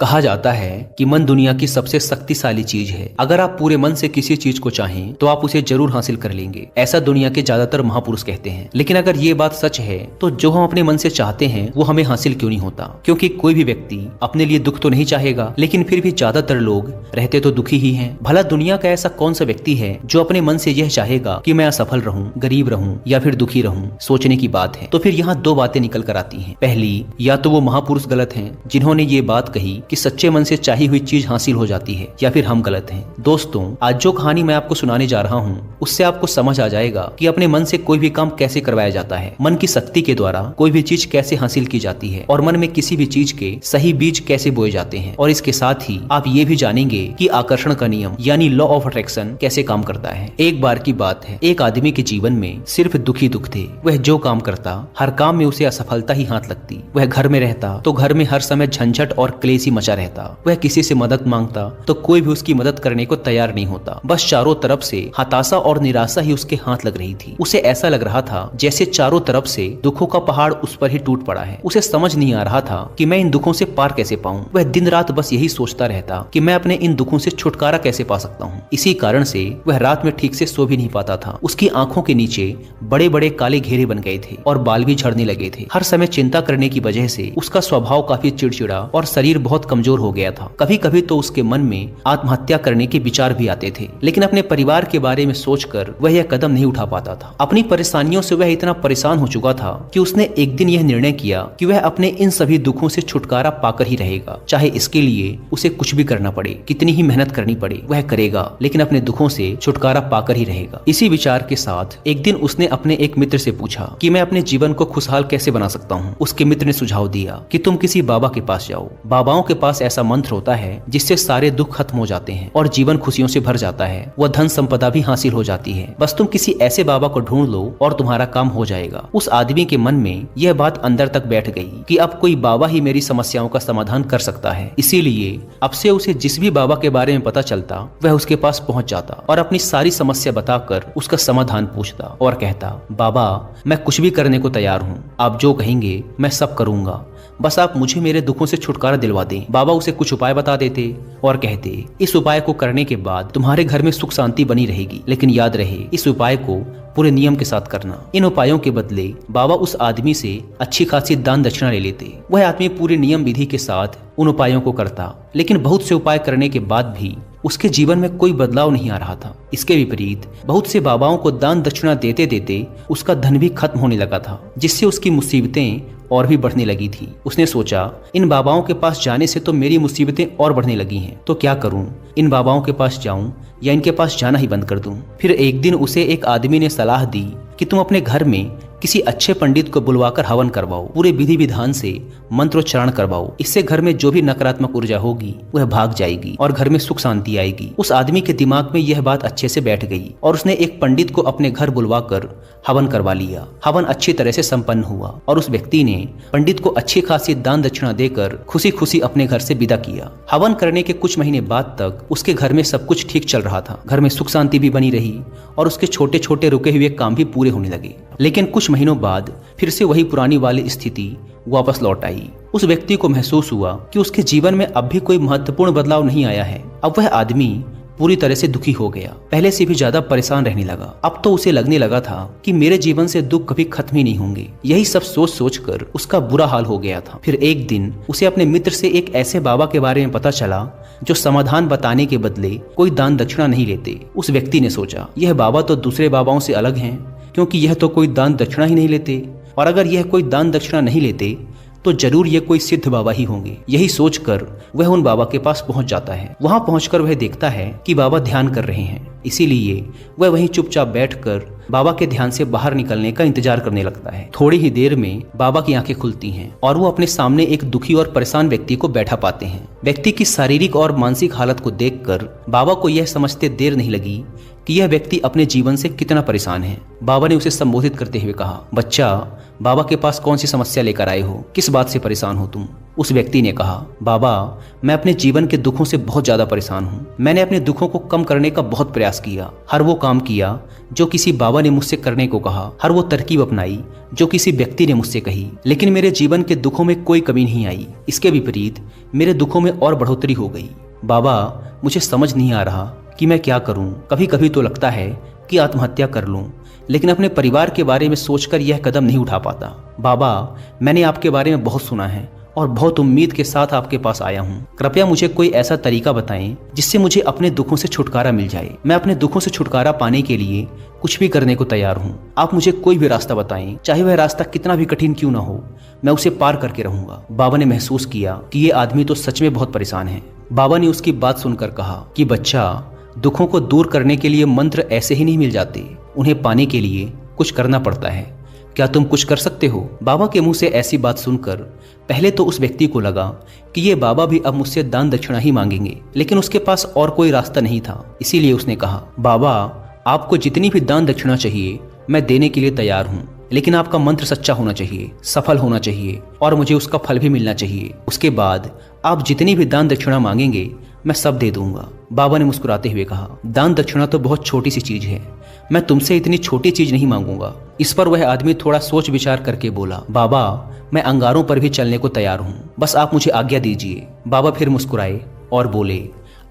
कहा जाता है कि मन दुनिया की सबसे शक्तिशाली चीज है। अगर आप पूरे मन से किसी चीज को चाहें तो आप उसे जरूर हासिल कर लेंगे, ऐसा दुनिया के ज्यादातर महापुरुष कहते हैं। लेकिन अगर ये बात सच है तो जो हम अपने मन से चाहते हैं वो हमें हासिल क्यों नहीं होता? क्योंकि कोई भी व्यक्ति अपने लिए दुख तो नहीं चाहेगा, लेकिन फिर भी ज्यादातर लोग रहते तो दुखी ही हैं। भला दुनिया का ऐसा कौन सा व्यक्ति है जो अपने मन से यह चाहेगा कि मैं असफल रहूं, गरीब रहूं या फिर दुखी रहूं? सोचने की बात है। तो फिर यहाँ दो बातें निकल कर आती हैं। पहली, या तो वो महापुरुष गलत हैं जिन्होंने ये बात कही कि सच्चे मन से चाही हुई चीज हासिल हो जाती है, या फिर हम गलत हैं। दोस्तों, आज जो कहानी मैं आपको सुनाने जा रहा हूँ उससे आपको समझ आ जाएगा कि अपने मन से कोई भी काम कैसे करवाया जाता है, मन की शक्ति के द्वारा कोई भी चीज कैसे हासिल की जाती है और मन में किसी भी चीज के सही बीज कैसे बोए जाते हैं। और इसके साथ ही आप ये भी जानेंगे कि आकर्षण का नियम यानी लॉ ऑफ अट्रैक्शन कैसे काम करता है। एक बार की बात है, एक आदमी के जीवन में सिर्फ दुखी दुख थे। वह जो काम करता हर काम में उसे असफलता ही हाथ लगती। वह घर में रहता तो घर में हर समय झंझट और क्लेश ही मचा रहता। वह किसी से मदद मांगता तो कोई भी उसकी मदद करने को तैयार नहीं होता। बस चारों तरफ से हताशा और निराशा ही उसके हाथ लग रही थी। उसे ऐसा लग रहा था जैसे चारों तरफ से दुखों का पहाड़ उस पर ही टूट पड़ा है। उसे समझ नहीं आ रहा था कि मैं इन दुखों से पार कैसे पाऊं। वह दिन रात बस यही सोचता रहता कि मैं अपने इन दुखों से छुटकारा कैसे पा सकता हूँ। इसी कारण से वह रात में ठीक से सो भी नहीं पाता था। उसकी आंखों के नीचे बड़े बड़े काले घेरे बन गए थे और बाल भी झड़ने लगे थे। हर समय चिंता करने की वजह से उसका स्वभाव काफी चिड़चिड़ा और शरीर बहुत कमजोर हो गया था। कभी कभी तो उसके मन में आत्महत्या करने के विचार भी आते थे, लेकिन अपने परिवार के बारे में सोचकर वह यह कदम नहीं उठा पाता था। अपनी परेशानियों से वह इतना परेशान हो चुका था कि उसने एक दिन यह निर्णय किया कि वह अपने इन सभी दुखों से छुटकारा पाकर ही रहेगा, चाहे इसके लिए उसे कुछ भी करना पड़े, कितनी ही मेहनत करनी पड़े वह करेगा, लेकिन अपने दुखों से छुटकारा पाकर ही रहेगा। इसी विचार के साथ एक दिन उसने अपने एक मित्र से पूछा कि मैं अपने जीवन को खुशहाल कैसे बना सकता हूँ। उसके मित्र ने सुझाव दिया कि तुम किसी बाबा के पास जाओ। बाबाओं के पास ऐसा मंत्र होता है जिससे सारे दुख खत्म हो जाते हैं और जीवन खुशियों से भर जाता है। वह धन संपदा भी हासिल हो जाती है। बस तुम किसी ऐसे बाबा को ढूंढ लो और तुम्हारा काम हो जाएगा। उस आदमी के मन में यह बात अंदर तक बैठ गई कि अब कोई बाबा ही मेरी समस्याओं का समाधान कर सकता है। इसीलिए अब से उसे जिस भी बाबा के बारे में पता चलता वह उसके पास पहुंच जाता और अपनी सारी समस्या बताकर उसका समाधान पूछता और कहता, बाबा मैं कुछ भी करने को तैयार हूँ, आप जो कहेंगे मैं सब करूंगा, बस आप मुझे मेरे दुखों से छुटकारा दिलवा दें। बाबा उसे कुछ उपाय बता देते और कहते, इस उपाय को करने के बाद तुम्हारे घर में सुख शांति बनी रहेगी, लेकिन याद रहे इस उपाय को पूरे नियम के साथ करना। इन उपायों के बदले बाबा उस आदमी से अच्छी खासी दान दक्षिणा ले लेते। वह आदमी पूरे नियम विधि के साथ उन उपायों को करता, लेकिन बहुत से उपाय करने के बाद भी उसके जीवन में कोई बदलाव नहीं आ रहा था। इसके विपरीत बहुत से बाबाओं को दान दक्षिणा देते देते उसका धन भी खत्म होने लगा था, जिससे उसकी मुसीबतें और भी बढ़ने लगी थी। उसने सोचा, इन बाबाओं के पास जाने से तो मेरी मुसीबतें और बढ़ने लगी हैं, तो क्या करूं? इन बाबाओं के पास जाऊं या इनके पास जाना ही बंद कर दूं? फिर एक दिन उसे एक आदमी ने सलाह दी कि तुम अपने घर में किसी अच्छे पंडित को बुलवाकर हवन करवाओ, पूरे विधि विधान से मंत्रोच्चारण करवाओ। इससे घर में जो भी नकारात्मक ऊर्जा होगी वह भाग जाएगी और घर में सुख शांति आएगी। उस आदमी के दिमाग में यह बात अच्छे से बैठ गई और उसने एक पंडित को अपने घर बुलवाकर हवन करवा लिया। हवन अच्छी तरह से संपन्न हुआ और उस व्यक्ति ने पंडित को अच्छी खासी दान दक्षिणा देकर खुशी खुशी अपने घर से विदा किया। हवन करने के कुछ महीने बाद तक उसके घर में सब कुछ ठीक चल रहा था। घर में सुख शांति भी बनी रही और उसके छोटे छोटे रुके हुए काम भी पूरे होने लगे। लेकिन कुछ महीनों बाद फिर से वही पुरानी वाली स्थिति वापस लौट आई। उस व्यक्ति को महसूस हुआ कि उसके जीवन में अब भी कोई महत्वपूर्ण बदलाव नहीं आया है। अब वह आदमी पूरी तरह से दुखी हो गया, पहले से भी ज्यादा परेशान रहने लगा। अब तो उसे लगने लगा था कि मेरे जीवन से दुख कभी खत्म ही नहीं होंगे। यही सब सोच सोच कर उसका बुरा हाल हो गया था। फिर एक दिन उसे अपने मित्र से एक ऐसे बाबा के बारे में पता चला जो समाधान बताने के बदले कोई दान दक्षिणा नहीं लेते। उस व्यक्ति ने सोचा, यह बाबा तो दूसरे बाबाओं से अलग हैं, क्योंकि यह तो कोई दान दक्षिणा ही नहीं लेते, और अगर यह कोई दान दक्षिणा नहीं लेते तो जरूर ये कोई सिद्ध बाबा ही होंगे। यही सोचकर वह उन बाबा के पास पहुंच जाता है। वहां पहुंचकर वह देखता है कि बाबा ध्यान कर रहे हैं, इसीलिए वह वहीं चुपचाप बैठकर बाबा के ध्यान से बाहर निकलने का इंतजार करने लगता है। थोड़ी ही देर में बाबा की आंखें खुलती हैं और वो अपने सामने एक दुखी और परेशान व्यक्ति को बैठा पाते हैं। व्यक्ति की शारीरिक और मानसिक हालत को देखकर बाबा को यह समझते देर नहीं लगी कि यह व्यक्ति अपने जीवन से कितना परेशान है। बाबा ने उसे संबोधित करते हुए कहा, बच्चा, बाबा के पास कौन सी समस्या लेकर आए हो, किस बात से परेशान हो तुम? उस व्यक्ति ने कहा, बाबा, मैं अपने जीवन के दुखों से बहुत ज्यादा परेशान हूँ। मैंने अपने दुखों को कम करने का बहुत प्रयास किया, हर वो काम किया जो किसी बाबा ने मुझसे करने को कहा, हर वो तरकीब अपनाई जो किसी व्यक्ति ने मुझसे कही, लेकिन मेरे जीवन के दुखों में कोई कमी नहीं आई। इसके विपरीत मेरे दुखों में और बढ़ोतरी हो गई। बाबा, मुझे समझ नहीं आ रहा कि मैं क्या करूं। कभी कभी तो लगता है कि आत्महत्या कर लूं, लेकिन अपने परिवार के बारे में सोचकर यह कदम नहीं उठा पाता। बाबा, मैंने आपके बारे में बहुत सुना है और बहुत उम्मीद के साथ आपके पास आया हूँ। कृपया मुझे कोई ऐसा तरीका बताएं जिससे मुझे अपने दुखों से छुटकारा मिल जाए। मैं अपने दुखों से छुटकारा पाने के लिए कुछ भी करने को तैयार हूँ। आप मुझे कोई भी रास्ता बताएं, चाहे वह रास्ता कितना भी कठिन क्यों ना हो, मैं उसे पार करके रहूंगा। बाबा ने महसूस किया कि ये आदमी तो सच में बहुत परेशान है। बाबा ने उसकी बात सुनकर कहा कि बच्चा, दुखों को दूर करने के लिए मंत्र ऐसे ही नहीं मिल जाते, उन्हें पाने के लिए कुछ करना पड़ता है। क्या तुम कुछ कर सकते हो? बाबा के मुंह से ऐसी बात सुनकर पहले तो उस व्यक्ति को लगा कि ये बाबा भी अब मुझसे दान दक्षिणा ही मांगेंगे, लेकिन उसके पास और कोई रास्ता नहीं था। इसीलिए उसने कहा, बाबा, आपको जितनी भी दान दक्षिणा चाहिए मैं देने के लिए तैयार हूँ, लेकिन आपका मंत्र सच्चा होना चाहिए, सफल होना चाहिए और मुझे उसका फल भी मिलना चाहिए। उसके बाद आप जितनी भी दान दक्षिणा मांगेंगे मैं सब दे दूंगा। बाबा ने मुस्कुराते हुए कहा, दान दक्षिणा तो बहुत छोटी सी चीज है, मैं तुमसे इतनी छोटी चीज नहीं मांगूंगा। इस पर वह आदमी थोड़ा सोच विचार करके बोला, बाबा, मैं अंगारों पर भी चलने को तैयार हूँ, बस आप मुझे आज्ञा दीजिए। बाबा फिर मुस्कुराए और बोले,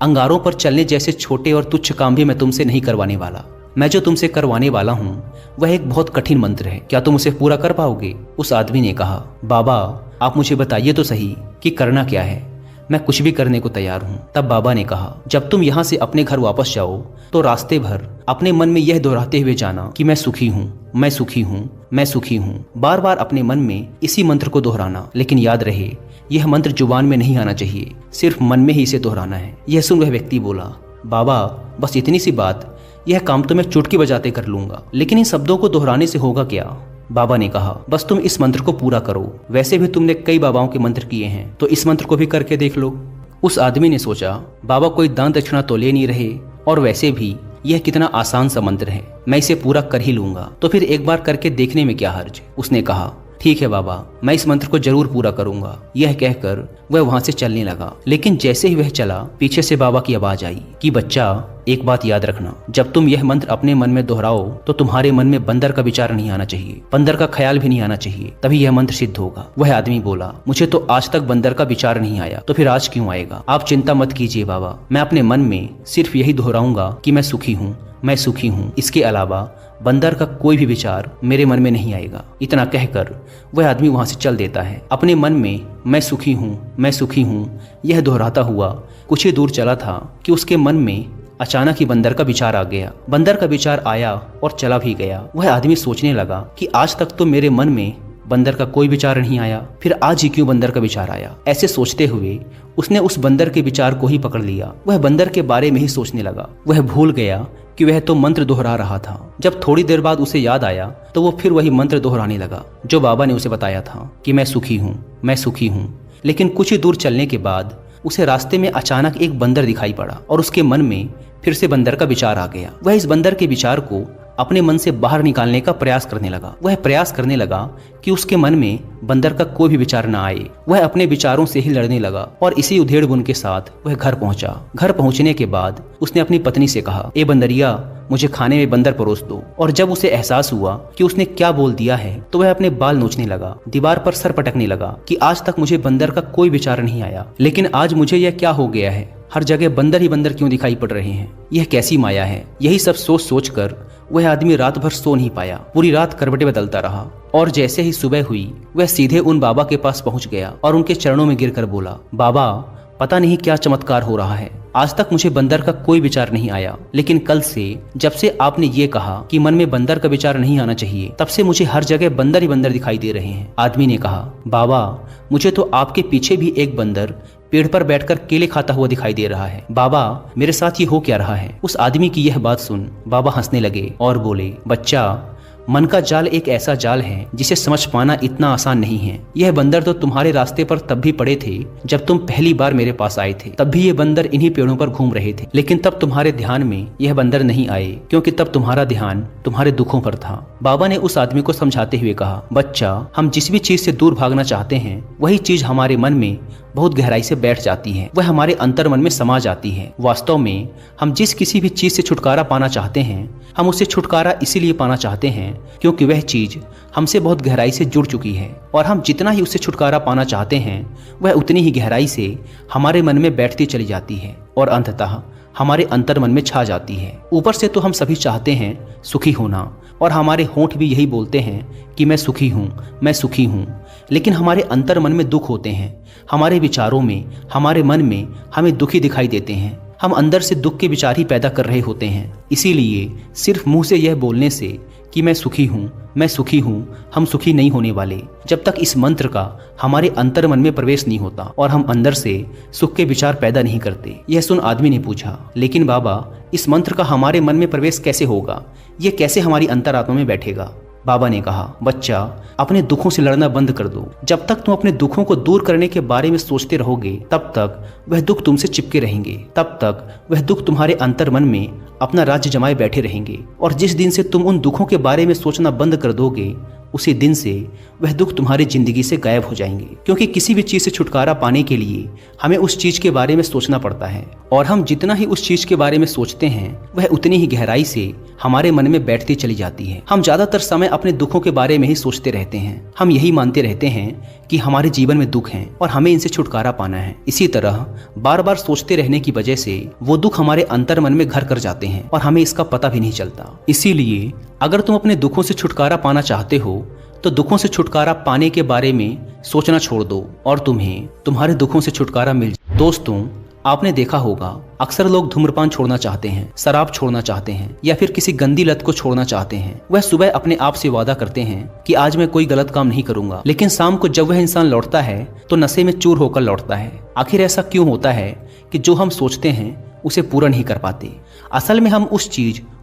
अंगारों पर चलने जैसे छोटे और तुच्छ काम भी मैं तुमसे नहीं करवाने वाला। मैं जो तुमसे करवाने वाला हूँ वह एक बहुत कठिन मंत्र है, क्या तुम उसे पूरा कर पाओगे? उस आदमी ने कहा, बाबा, आप मुझे बताइए तो सही कि करना क्या है, मैं कुछ भी करने को तैयार हूँ। तब बाबा ने कहा, जब तुम यहाँ से अपने घर वापस जाओ तो रास्ते भर अपने मन में यह दोहराते हुए जाना कि मैं सुखी हूँ, मैं सुखी हूँ, मैं सुखी हूँ। बार बार अपने मन में इसी मंत्र को दोहराना, लेकिन याद रहे यह मंत्र जुबान में नहीं आना चाहिए, सिर्फ मन में ही इसे दोहराना है। यह सुन वह व्यक्ति बोला, बाबा, बस इतनी सी बात, यह काम तो मैं चुटकी बजाते कर लूंगा, लेकिन इन शब्दों को दोहराने से होगा क्या? बाबा ने कहा, बस तुम इस मंत्र को पूरा करो, वैसे भी तुमने कई बाबाओं के मंत्र किए हैं, तो इस मंत्र को भी करके देख लो। उस आदमी ने सोचा, बाबा कोई दान दक्षिणा तो ले नहीं रहे और वैसे भी यह कितना आसान सा मंत्र है, मैं इसे पूरा कर ही लूंगा, तो फिर एक बार करके देखने में क्या हर्ज। उसने कहा, ठीक है बाबा, मैं इस मंत्र को जरूर पूरा करूंगा। यह कहकर वह वहां से चलने लगा, लेकिन जैसे ही वह चला पीछे से बाबा की आवाज आई कि बच्चा, एक बात याद रखना, जब तुम यह मंत्र अपने मन में दोहराओ तो तुम्हारे मन में बंदर का विचार नहीं आना चाहिए, बंदर का ख्याल भी नहीं आना चाहिए, तभी यह मंत्र सिद्ध होगा। वह आदमी बोला, मुझे तो आज तक बंदर का विचार नहीं आया, तो फिर आज क्यों आएगा? आप चिंता मत कीजिए बाबा, मैं अपने मन में सिर्फ यही दोहराऊंगा कि मैं सुखी हूँ, मैं सुखी हूँ। इसके अलावा बंदर का कोई भी विचार मेरे मन में नहीं आएगा। इतना कहकर वह आदमी वहां से चल देता है। अपने मन में मैं सुखी हूँ, मैं सुखी हूँ यह दोहराता हुआ कुछ ही दूर चला था कि उसके मन में अचानक ही बंदर का विचार आ गया। बंदर का विचार आया और चला भी गया। वह आदमी सोचने लगा कि आज तक तो मेरे मन में बंदर का कोई विचार नहीं आया, फिर आज ही क्यों बंदर का विचार आया? ऐसे सोचते हुए उसने उस बंदर के विचार को ही पकड़ लिया। वह बंदर के बारे में ही सोचने लगा। वह भूल गया कि वह तो मंत्र दोहरा रहा था। जब थोड़ी देर बाद उसे याद आया तो वो फिर वही मंत्र दोहराने लगा जो बाबा ने उसे बताया था कि मैं सुखी हूँ, मैं सुखी हूँ। लेकिन कुछ ही दूर चलने के बाद उसे रास्ते में अचानक एक बंदर दिखाई पड़ा और उसके मन में फिर से बंदर का विचार आ गया। वह इस बंदर के विचार को अपने मन से बाहर निकालने का प्रयास करने लगा। वह प्रयास करने लगा कि उसके मन में बंदर का कोई भी विचार न आए। वह अपने विचारों से ही लड़ने लगा और इसी उधेड़ बुन के साथ वह घर पहुंचा। घर पहुंचने के बाद उसने अपनी पत्नी से कहा, ए बंदरिया, मुझे खाने में बंदर परोस दो। और जब उसे एहसास हुआ कि उसने क्या बोल दिया है तो वह अपने बाल नोचने लगा, दीवार पर सर पटकने लगा कि आज तक मुझे बंदर का कोई विचार नहीं आया, लेकिन आज मुझे यह क्या हो गया है? हर जगह बंदर ही बंदर क्यों दिखाई पड़ रहे हैं? यह कैसी माया है? यही सब सोच सोच कर वह आदमी रात भर सो नहीं पाया। पूरी रात करवटें बदलता रहा और जैसे ही सुबह हुई वह सीधे उन बाबा के पास पहुंच गया और उनके चरणों में गिरकर बोला, बाबा, पता नहीं क्या चमत्कार हो रहा है, आज तक मुझे बंदर का कोई विचार नहीं आया, लेकिन कल से जब से आपने ये कहा कि मन में बंदर का विचार नहीं आना चाहिए, तब से मुझे हर जगह बंदर ही बंदर दिखाई दे रहे हैं। आदमी ने कहा, बाबा, मुझे तो आपके पीछे भी एक बंदर पेड़ पर बैठकर केले खाता हुआ दिखाई दे रहा है। बाबा, मेरे साथ ये हो क्या रहा है? उस आदमी की यह बात सुन बाबा हंसने लगे और बोले, बच्चा, मन का जाल एक ऐसा जाल है जिसे समझ पाना इतना आसान नहीं है। यह बंदर तो तुम्हारे रास्ते पर तब भी पड़े थे जब तुम पहली बार मेरे पास आए थे। तब भी ये बंदर इन्हीं पेड़ों पर घूम रहे थे, लेकिन तब तुम्हारे ध्यान में यह बंदर नहीं आए, क्योंकि तब तुम्हारा ध्यान तुम्हारे दुखों पर था। बाबा ने उस आदमी को समझाते हुए कहा, बच्चा, हम जिस भी चीज से दूर भागना चाहते हैं वही चीज हमारे मन में बहुत गहराई से बैठ जाती है, वह हमारे अंतर मन में समा जाती है। वास्तव में हम जिस किसी भी चीज से छुटकारा पाना चाहते हैं, हम उससे छुटकारा इसीलिए पाना चाहते हैं क्योंकि वह चीज हमसे बहुत गहराई से जुड़ चुकी है, और हम जितना ही उससे छुटकारा पाना चाहते हैं वह उतनी ही गहराई से हमारे मन में बैठती चली जाती है और अंततः हमारे अंतर मन में छा जाती है। ऊपर से तो हम सभी चाहते हैं सुखी होना, और हमारे होंठ भी यही बोलते हैं कि मैं सुखी हूँ, मैं सुखी हूँ, लेकिन हमारे अंतर मन में दुख होते हैं। हमारे विचारों में, हमारे मन में हमें दुखी दिखाई देते हैं। हम अंदर से दुख के विचार ही पैदा कर रहे होते हैं। इसीलिए सिर्फ मुंह से यह बोलने से कि मैं सुखी हूँ, मैं सुखी हूँ, हम सुखी नहीं होने वाले जब तक इस मंत्र का हमारे अंतर मन में प्रवेश नहीं होता और हम अंदर से सुख के विचार पैदा नहीं करते। यह सुन आदमी ने पूछा, लेकिन बाबा, इस मंत्र का हमारे मन में प्रवेश कैसे होगा? ये कैसे हमारी अंतरात्मा में बैठेगा? बाबा ने कहा, बच्चा, अपने दुखों से लड़ना बंद कर दो। जब तक तुम अपने दुखों को दूर करने के बारे में सोचते रहोगे तब तक वह दुख तुमसे चिपके रहेंगे, तब तक वह दुख तुम्हारे अंतर मन में अपना राज्य जमाए बैठे रहेंगे। और जिस दिन से तुम उन दुखों के बारे में सोचना बंद कर दोगे उसी दिन से वह दुख तुम्हारी जिंदगी से गायब हो जाएंगे, क्योंकि किसी भी चीज से छुटकारा पाने के लिए हमें उस चीज के बारे में सोचना पड़ता है, और हम जितना ही उस चीज के बारे में सोचते हैं वह उतनी ही गहराई से हमारे मन में बैठती चली जाती है। हम ज्यादातर समय अपने दुखों के बारे में ही सोचते रहते हैं। हम यही मानते रहते हैं कि हमारे जीवन में दुख हैं और हमें इनसे छुटकारा पाना है। इसी तरह बार बार सोचते रहने की वजह से वो दुख हमारे अंतर मन में घर कर जाते हैं और हमें इसका पता भी नहीं चलता। इसीलिए अगर तुम अपने दुखों से छुटकारा पाना चाहते हो तो दुखों से छुटकारा पाने के बारे में सोचना छोड़ दो और तुम्हें तुम्हारे दुखों से छुटकारा मिल जाए। दोस्तों, आपने देखा होगा अक्सर लोग धूम्रपान छोड़ना चाहते हैं, शराब छोड़ना चाहते हैं या फिर किसी गंदी लत को छोड़ना चाहते हैं। वह सुबह अपने आप से वादा करते हैं कि आज मैं कोई गलत काम नहीं करूंगा, लेकिन शाम को जब वह इंसान लौटता है तो नशे में चूर होकर लौटता है। आखिर ऐसा क्यों होता है कि जो हम सोचते हैं उसे पूरा नहीं कर पाते? असल में हम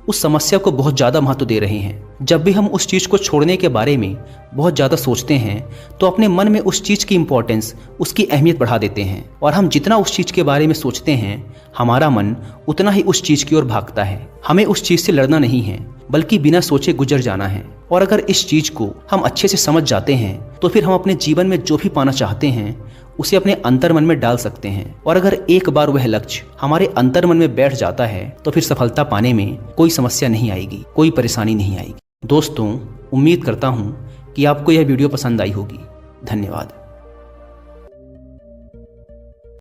उस समस्या को बहुत ज्यादा महत्व दे रहे हैं। जब भी हम उस चीज को छोड़ने के बारे में बहुत ज्यादा सोचते हैं तो अपने मन में उस चीज की इंपॉर्टेंस, उसकी अहमियत बढ़ा देते हैं, और हम जितना उस चीज के बारे में सोचते हैं हमारा मन उतना ही उस चीज की ओर भागता है। हमें उस चीज से लड़ना नहीं है, बल्कि बिना सोचे गुजर जाना है। और अगर इस चीज को हम अच्छे से समझ जाते हैं तो फिर हम अपने जीवन में जो भी पाना चाहते हैं उसे अपने अंतर मन में डाल सकते हैं। और अगर एक बार वह लक्ष्य हमारे अंतर मन में बैठ जाता है तो फिर सफलता पाने में कोई समस्या नहीं आएगी, कोई परेशानी नहीं आएगी। दोस्तों, उम्मीद करता हूँ कि आपको यह वीडियो पसंद आई होगी। धन्यवाद।